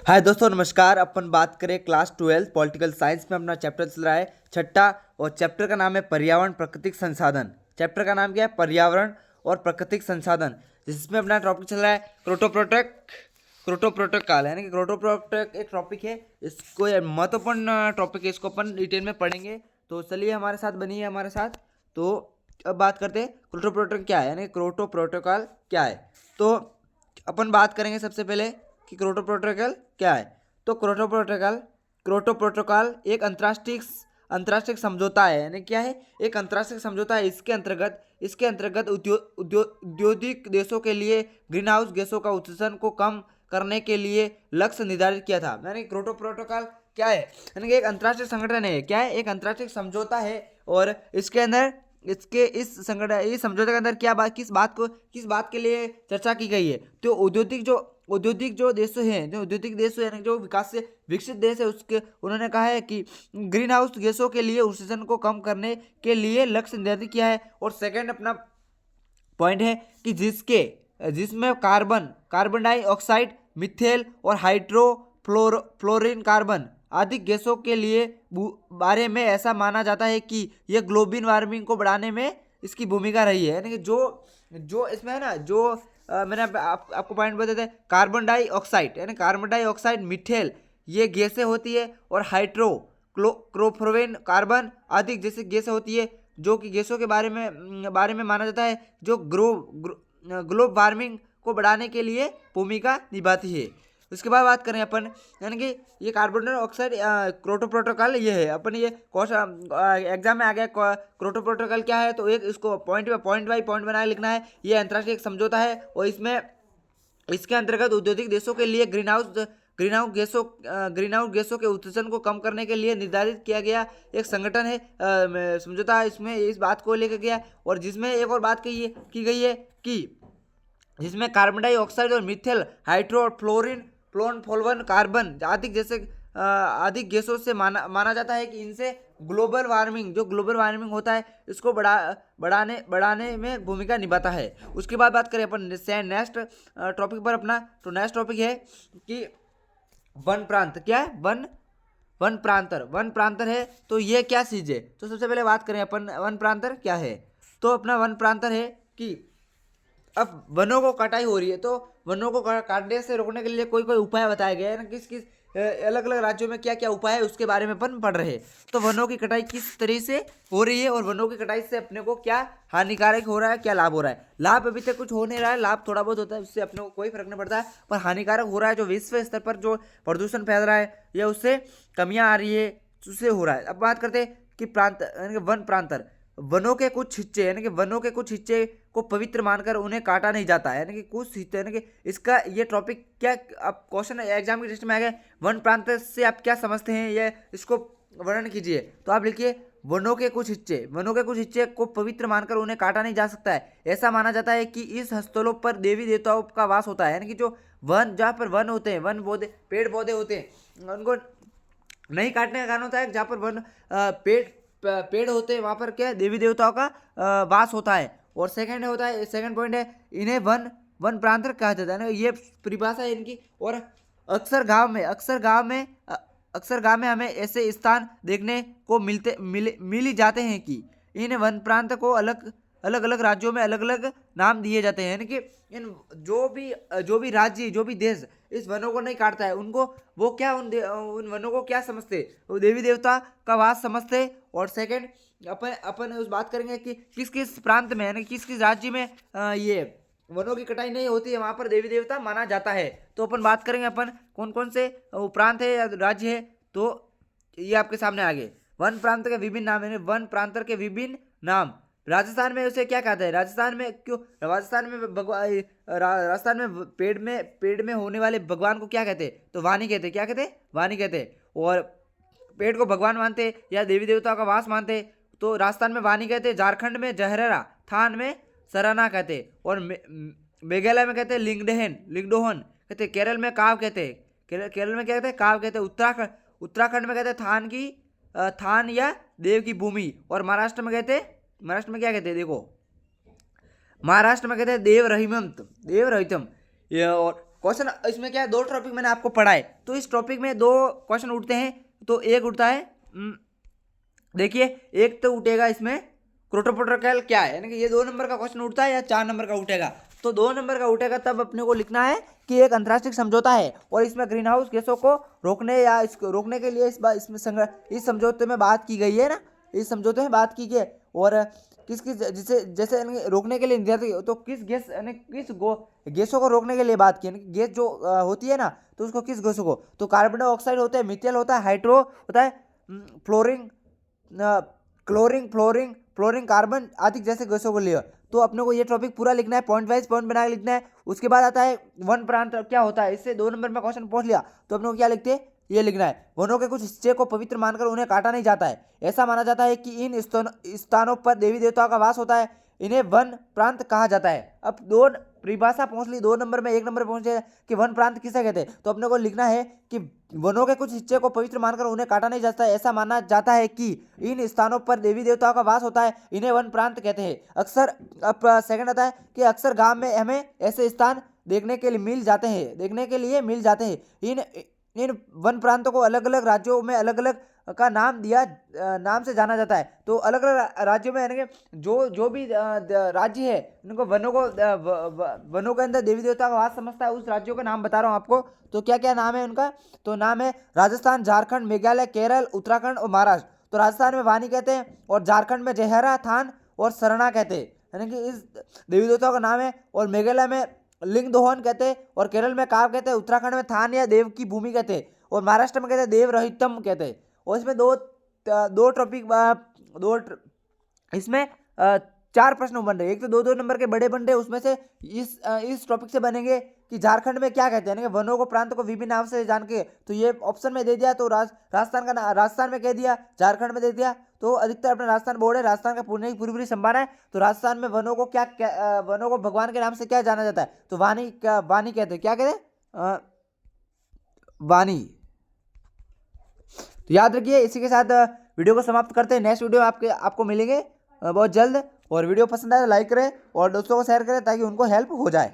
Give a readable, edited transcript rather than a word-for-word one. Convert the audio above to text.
हाय दोस्तों, नमस्कार। अपन बात करें क्लास 12 पॉलिटिकल साइंस में। अपना चैप्टर चल रहा है छठा, और चैप्टर का नाम है पर्यावरण प्राकृतिक संसाधन। चैप्टर का नाम क्या है? पर्यावरण और प्राकृतिक संसाधन, जिसमें अपना टॉपिक चल रहा है क्रोटोप्रोटोक काल, यानी कि क्रोटोप्रोटोक एक टॉपिक है। इसको महत्वपूर्ण टॉपिक है, इसको अपन डिटेल में पढ़ेंगे। तो चलिए हमारे साथ बनिए हमारे साथ। तो अब बात करते हैं क्रोटोप्रोटोक क्या है, यानी क्रोटो प्रोटोकॉल क्या है। तो अपन बात करेंगे सबसे पहले कि क्योटो प्रोटोकॉल क्या है। तो क्योटो प्रोटोकॉल एक अंतर्राष्ट्रीय समझौता है, यानी क्या है? एक अंतर्राष्ट्रीय समझौता है। इसके अंतर्गत औद्योगिक देशों के लिए ग्रीन हाउस गैसों का उत्सर्जन को कम करने के लिए लक्ष्य निर्धारित किया था। यानी क्योटो प्रोटोकॉल क्या है? यानी कि एक अंतर्राष्ट्रीय संगठन है। क्या है? एक अंतर्राष्ट्रीय समझौता है। और इसके अंदर इस समझौते के अंदर किस बात के लिए चर्चा की गई है? तो औद्योगिक देश हैं, यानी जो विकास से विकसित देश है, उसके उन्होंने कहा है कि ग्रीन हाउस गैसों के लिए उत्सर्जन को कम करने के लिए लक्ष्य निर्धारित किया है। और सेकंड अपना पॉइंट है कि जिसमें कार्बन डाइऑक्साइड, मिथेल और फ्लोरीन कार्बन आदि गैसों के लिए बारे में ऐसा माना जाता है कि यह ग्लोबल वार्मिंग को बढ़ाने में इसकी भूमिका रही है। यानी कि जो जो इसमें है ना, जो मैंने आपको पॉइंट बता देते, कार्बन डाइऑक्साइड यानी कार्बन डाइऑक्साइड, मिथेल, ये गैसें होती है। और क्लोरोफ्लोरोन कार्बन आदि जैसे गैसें होती है, जो कि गैसों के बारे में माना जाता है, जो ग्लोब वार्मिंग को बढ़ाने के लिए भूमिका निभाती है। उसके बाद बात करें अपन, यानी कि ये कार्बन डाइऑक्साइड क्योटो प्रोटोकॉल ये है। अपन ये एग्जाम में आ गया क्योटो प्रोटोकॉल क्या है, तो एक इसको पॉइंट बाई पॉइंट बना के लिखना है। ये अंतर्राष्ट्रीय एक समझौता है, और इसके अंतर्गत औद्योगिक देशों के लिए ग्रीन हाउस गैसों के उत्सर्जन को कम करने के लिए निर्धारित किया गया एक संगठन है, समझौता। इसमें इस बात को लेकर गया। और जिसमें एक और बात की गई है कि जिसमें कार्बन डाइऑक्साइड और मिथेल, हाइड्रो और फ्लोरोन कार्बन आदि गैसों से माना जाता है कि इनसे ग्लोबल वार्मिंग होता है, इसको बढ़ाने में भूमिका निभाता है। उसके बाद बात करें अपन नेक्स्ट टॉपिक पर अपना, तो नेक्स्ट टॉपिक है कि वन प्रांत क्या है? वन प्रांतर है। तो ये क्या चीज है? तो सबसे पहले बात करें अपन वन प्रांतर क्या है। तो अपना वन प्रांतर है कि अब वनों को कटाई हो रही है, तो वनों को काटने से रोकने के लिए कोई उपाय बताया गया है ना। किस किस अलग अलग राज्यों में क्या क्या उपाय है, उसके बारे में अपन पढ़ रहे हैं। तो वनों की कटाई किस तरह से हो रही है, और वनों की कटाई से अपने को क्या हानिकारक हो रहा है, क्या लाभ हो रहा है। लाभ अभी तक कुछ हो नहीं रहा है, लाभ थोड़ा बहुत होता है, उससे अपने को कोई फर्क नहीं पड़ता है। पर हानिकारक हो रहा है, जो विश्व स्तर पर जो प्रदूषण फैल रहा है, या उससे कमियां आ रही है, उससे हो रहा है। अब बात करते हैं कि वन प्रांतर, वनों के कुछ हिस्से को पवित्र मानकर उन्हें काटा नहीं जाता है, यानी कि कुछ हिस्से, यानी कि इसका ये टॉपिक क्या, अब क्वेश्चन एग्जाम की लिस्ट में आ गया, वन प्रांत से आप क्या समझते हैं, ये इसको वर्णन कीजिए। तो आप लिखिए, वनों के कुछ हिस्से को पवित्र मानकर उन्हें काटा नहीं जा सकता है। ऐसा माना जाता है कि इस स्थलों पर देवी देवताओं का वास होता है, यानी कि जो वन, जहाँ पर वन होते हैं, वन पौधे, पेड़ पौधे होते हैं, उनको नहीं काटने का कारण होता है जहाँ पर पेड़ होते हैं, वहाँ पर क्या है? देवी देवताओं का वास होता है। और सेकंड पॉइंट है, इन्हें वन प्रांतर कहा जाता है ना, ये परिभाषा है इनकी। और अक्सर गांव में हमें ऐसे स्थान देखने को मिल ही जाते हैं कि इन वन प्रांत को अलग अलग राज्यों में अलग अलग नाम दिए जाते हैं। यानी कि इन जो भी राज्य, जो भी देश इस वनों को नहीं काटता है, उनको वो क्या उन वनों को क्या समझते? वो देवी देवता का वास समझते। और सेकंड अपन उस बात करेंगे कि किस किस प्रांत में, यानी किस किस राज्य में ये वनों की कटाई नहीं होती है, वहां पर देवी देवता माना जाता है। तो अपन बात करेंगे अपन कौन कौन से प्रांत है या राज्य है। तो ये आपके सामने आ गए वन प्रांत के विभिन्न नाम, यानी वन प्रांतर के विभिन्न नाम। राजस्थान में उसे क्या कहते हैं? राजस्थान में पेड़ में होने वाले भगवान को क्या कहते हैं? तो वाणी कहते हैं। क्या कहते हैं? वाणी कहते हैं। और पेड़ को भगवान मानते या देवी देवताओं का वास मानते, तो राजस्थान में वाणी कहते, झारखंड में जहररा, थान में सराना कहते, और मेघालय में कहते हैं लिंगडोहन कहते, केरल में काव कहते, केरल में क्या कहते हैं? काव कहते। उत्तराखंड में कहते थान या देव की भूमि। और महाराष्ट्र में क्या कहते हैं? देखो, महाराष्ट्र में कहते हैं देव रहितम। ये और क्वेश्चन इसमें क्या है, 2 टॉपिक मैंने आपको पढ़ाए, तो इस टॉपिक में 2 क्वेश्चन उठते हैं। तो एक उठता है, देखिए एक तो उठेगा इसमें क्रोटोप्रोटोकॉल क्या है, यानी कि ये 2 नंबर का क्वेश्चन उठता है या 4 नंबर का उठेगा। तो 2 नंबर का उठेगा तब अपने को लिखना है कि एक अंतर्राष्ट्रीय समझौता है और इसमें ग्रीन हाउस गैसों को रोकने या इसको रोकने के लिए इस समझौते में बात की गई है ना, इस समझौते में बात की गई। और किस किस जिसे जैसे यानी रोकने के लिए निर्धारित, तो किस गैस यानी किस गैसों को रोकने के लिए बात की, गैस जो होती है ना, तो उसको किस गैसों को, तो कार्बन डाइऑक्साइड होता है, मिथेल होता है, हाइड्रो होता है, फ्लोरिन फ्लोरिन कार्बन आदि जैसे गैसों को लिया। तो अपने को ये टॉपिक पूरा लिखना है, पॉइंट वाइज पॉइंट बना के लिखना है। उसके बाद आता है वन प्रांत क्या होता है, इससे 2 नंबर में क्वेश्चन पूछ लिया तो अपने को क्या लिखते हैं, ये लिखना है, वनों के कुछ हिस्से को पवित्र मानकर उन्हें काटा नहीं जाता है। ऐसा माना जाता है कि इन स्थानों पर देवी देवताओं का वास होता है, इन्हें वन प्रांत कहा जाता है। अब 2 परिभाषा पहुंच ली 2 नंबर में, 1 नंबर पहुंचे कि वन प्रांत किसे कहते हैं, तो अपने को लिखना है कि वनों के कुछ हिस्से को पवित्र मानकर उन्हें काटा नहीं जाता है। ऐसा माना जाता है कि इन स्थानों पर देवी देवताओं का वास होता है, इन्हें वन प्रांत कहते हैं। अक्सर अब सेकंड आता है कि अक्सर गांव में हमें ऐसे स्थान देखने के लिए मिल जाते हैं। इन वन प्रांतों को अलग अलग राज्यों में अलग अलग का नाम से जाना जाता है। तो अलग अलग राज्यों में यानी कि जो भी राज्य है उनको वनों के अंदर देवी देवता का वास समझता है, उस राज्यों का नाम बता रहा हूँ आपको। तो क्या क्या नाम है उनका, तो नाम है राजस्थान, झारखंड, मेघालय, केरल, उत्तराखंड और महाराष्ट्र। तो राजस्थान में वानी कहते हैं और झारखंड में जहरा, थान और सरना कहते हैं, यानी कि इस देवी देवताओं का नाम है। और मेघालय में लिंग दोहन कहते हैं और केरल में काव कहते हैं, उत्तराखंड में थान या देव की भूमि कहते हैं और महाराष्ट्र में कहते हैं देव रहितम कहते हैं। और इसमें दो टॉपिक इसमें 4 प्रश्न बन रहे हैं, एक तो 2-2 नंबर के बड़े बन रहे हैं, उसमें से इस टॉपिक से बनेंगे कि झारखंड में क्या कहते हैं, यानी कि वनों को प्रांत को विभिन्न नाम से जान के, तो ये ऑप्शन में दे दिया, तो राजस्थान में कह दिया, झारखंड में दे दिया। तो अधिकतर अपना राजस्थान बोर्ड है, राजस्थान का पूरी संभावना है। तो राजस्थान में वनों को वनों को भगवान के नाम से क्या जाना जाता है, तो वानी कहते हैं, क्या कहते हैं, वानी। तो याद रखिए, इसी के साथ वीडियो को समाप्त करते हैं। नेक्स्ट वीडियो आपको मिलेंगे बहुत जल्द। और वीडियो पसंद आए तो लाइक करें और दोस्तों को शेयर करें ताकि उनको हेल्प हो जाए।